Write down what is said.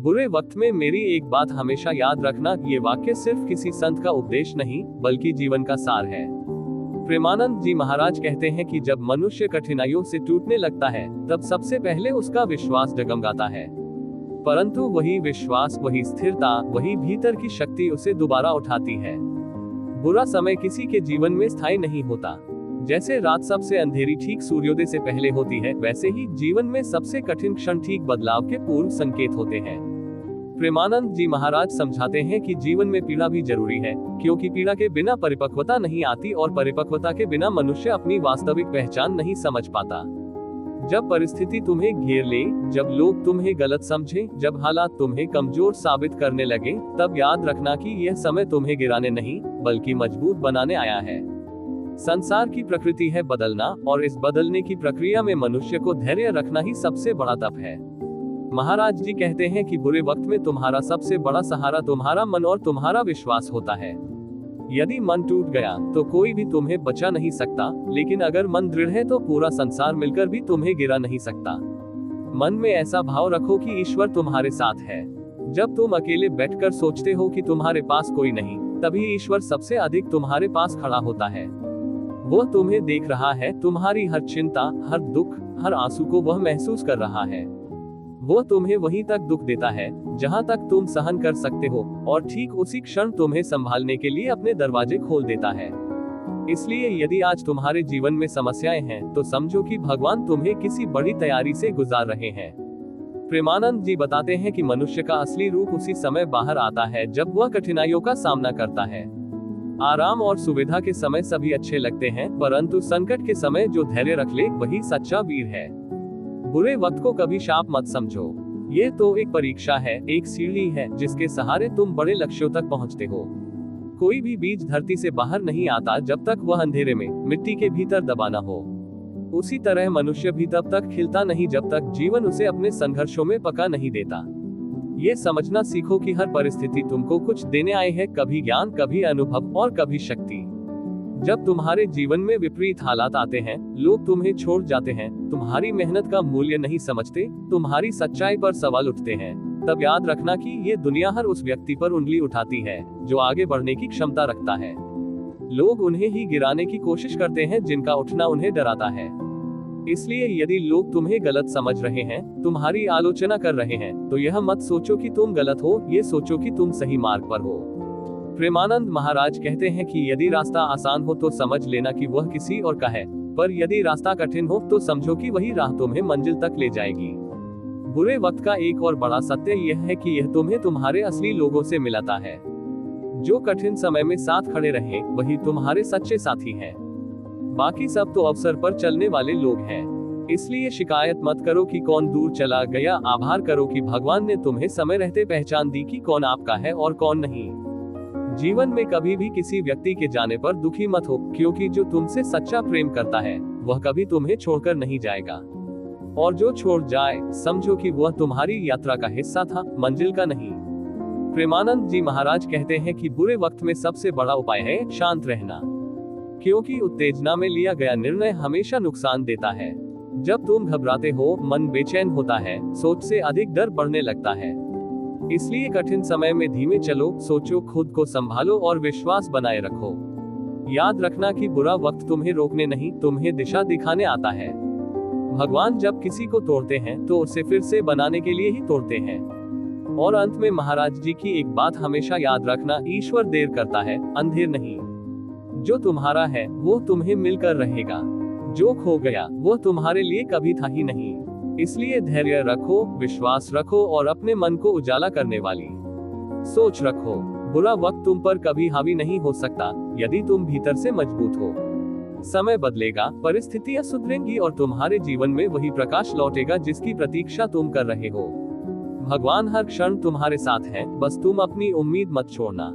बुरे वक्त में मेरी एक बात हमेशा याद रखना, ये वाक्य सिर्फ किसी संत का उपदेश नहीं बल्कि जीवन का सार है। प्रेमानंद जी महाराज कहते हैं कि जब मनुष्य कठिनाइयों से टूटने लगता है तब सबसे पहले उसका विश्वास डगमगाता है, परंतु वही विश्वास, वही स्थिरता, वही भीतर की शक्ति उसे दोबारा उठाती है। बुरा समय किसी के जीवन में स्थायी नहीं होता। जैसे रात सबसे अंधेरी ठीक सूर्योदय से पहले होती है, वैसे ही जीवन में सबसे कठिन क्षण ठीक बदलाव के पूर्व संकेत होते हैं। प्रेमानंद जी महाराज समझाते हैं कि जीवन में पीड़ा भी जरूरी है, क्योंकि पीड़ा के बिना परिपक्वता नहीं आती और परिपक्वता के बिना मनुष्य अपनी वास्तविक पहचान नहीं समझ पाता। जब परिस्थिति तुम्हें घेर ले, जब लोग तुम्हें गलत समझें, जब हालात तुम्हें कमजोर साबित करने लगे, तब याद रखना कि यह समय तुम्हें गिराने नहीं बल्कि मजबूत बनाने आया है। संसार की प्रकृति है बदलना, और इस बदलने की प्रक्रिया में मनुष्य को धैर्य रखना ही सबसे बड़ा तप है। महाराज जी कहते हैं कि बुरे वक्त में तुम्हारा सबसे बड़ा सहारा तुम्हारा मन और तुम्हारा विश्वास होता है। यदि मन टूट गया तो कोई भी तुम्हें बचा नहीं सकता, लेकिन अगर मन दृढ़ है तो पूरा संसार मिलकर भी तुम्हें गिरा नहीं सकता। मन में ऐसा भाव रखो कि ईश्वर तुम्हारे साथ है। जब तुम अकेले बैठकर सोचते हो कि तुम्हारे पास कोई नहीं, तभी ईश्वर सबसे अधिक तुम्हारे पास खड़ा होता है। वह तुम्हें देख रहा है, तुम्हारी हर चिंता, हर दुख, हर आंसू को वह महसूस कर रहा है। वह तुम्हें वहीं तक दुख देता है जहां तक तुम सहन कर सकते हो, और ठीक उसी क्षण तुम्हें संभालने के लिए अपने दरवाजे खोल देता है। इसलिए यदि आज तुम्हारे जीवन में समस्याएं हैं तो समझो कि भगवान तुम्हें किसी बड़ी तैयारी से गुजार रहे हैं। प्रेमानंद जी बताते हैं कि मनुष्य का असली रूप उसी समय बाहर आता है जब वह कठिनाइयों का सामना करता है। आराम और सुविधा के समय सभी अच्छे लगते हैं, परंतु संकट के समय जो धैर्य रख ले वही सच्चा वीर है। बुरे वक्त को कभी शाप मत समझो। ये तो एक परीक्षा है, एक सीढ़ी है जिसके सहारे तुम बड़े लक्ष्यों तक पहुंचते हो। कोई भी बीज धरती से बाहर नहीं आता जब तक वह अंधेरे में मिट्टी के भीतर दबा न हो। उसी तरह मनुष्य भी तब तक खिलता नहीं जब तक जीवन उसे अपने संघर्षों में पका नहीं देता। ये समझना सीखो कि हर परिस्थिति तुमको कुछ देने आए है, कभी ज्ञान, कभी अनुभव और कभी शक्ति। जब तुम्हारे जीवन में विपरीत हालात आते हैं, लोग तुम्हें छोड़ जाते हैं, तुम्हारी मेहनत का मूल्य नहीं समझते, तुम्हारी सच्चाई पर सवाल उठते हैं, तब याद रखना कि ये दुनिया हर उस व्यक्ति पर उंगली उठाती है जो आगे बढ़ने की क्षमता रखता है। लोग उन्हें ही गिराने की कोशिश करते हैं जिनका उठना उन्हें डराता है। इसलिए यदि लोग तुम्हें गलत समझ रहे हैं, तुम्हारी आलोचना कर रहे हैं, तो यह मत सोचो कि तुम गलत हो, ये सोचो कि तुम सही मार्ग पर हो। प्रेमानंद महाराज कहते हैं कि यदि रास्ता आसान हो तो समझ लेना कि वह किसी और का है, पर यदि रास्ता कठिन हो तो समझो कि वही राह तुम्हें मंजिल तक ले जाएगी। बुरे वक्त का एक और बड़ा सत्य यह है कि यह तुम्हें तुम्हारे असली लोगों से मिलाता है। जो कठिन समय में साथ खड़े रहे वही तुम्हारे सच्चे साथी हैं। बाकी सब तो अवसर पर चलने वाले लोग हैं। इसलिए शिकायत मत करो कि कौन दूर चला गया, आभार करो कि भगवान ने तुम्हें समय रहते पहचान दी कि कौन आपका है और कौन नहीं। जीवन में कभी भी किसी व्यक्ति के जाने पर दुखी मत हो, क्योंकि जो तुमसे सच्चा प्रेम करता है वह कभी तुम्हें छोड़कर नहीं जाएगा, और जो छोड़ जाए समझो कि वह तुम्हारी यात्रा का हिस्सा था, मंजिल का नहीं। प्रेमानंद जी महाराज कहते हैं कि बुरे वक्त में सबसे बड़ा उपाय है शांत रहना, क्योंकि उत्तेजना में लिया गया निर्णय हमेशा नुकसान देता है। जब तुम घबराते हो, मन बेचैन होता है, सोच से अधिक डर बढ़ने लगता है। इसलिए कठिन समय में धीमे चलो, सोचो, खुद को संभालो और विश्वास बनाए रखो। याद रखना कि बुरा वक्त तुम्हें रोकने नहीं, तुम्हें दिशा दिखाने आता है। भगवान जब किसी को तोड़ते हैं तो उसे फिर से बनाने के लिए ही तोड़ते हैं। और अंत में महाराज जी की एक बात हमेशा याद रखना, ईश्वर देर करता है, अंधेर नहीं। जो तुम्हारा है वो तुम्हें मिलकर रहेगा, जो खो गया वो तुम्हारे लिए कभी था ही नहीं। इसलिए धैर्य रखो, विश्वास रखो और अपने मन को उजाला करने वाली सोच रखो। बुरा वक्त तुम पर कभी हावी नहीं हो सकता यदि तुम भीतर से मजबूत हो। समय बदलेगा, परिस्थितियां सुधरेंगी और तुम्हारे जीवन में वही प्रकाश लौटेगा जिसकी प्रतीक्षा तुम कर रहे हो। भगवान हर क्षण तुम्हारे साथ है, बस तुम अपनी उम्मीद मत छोड़ना।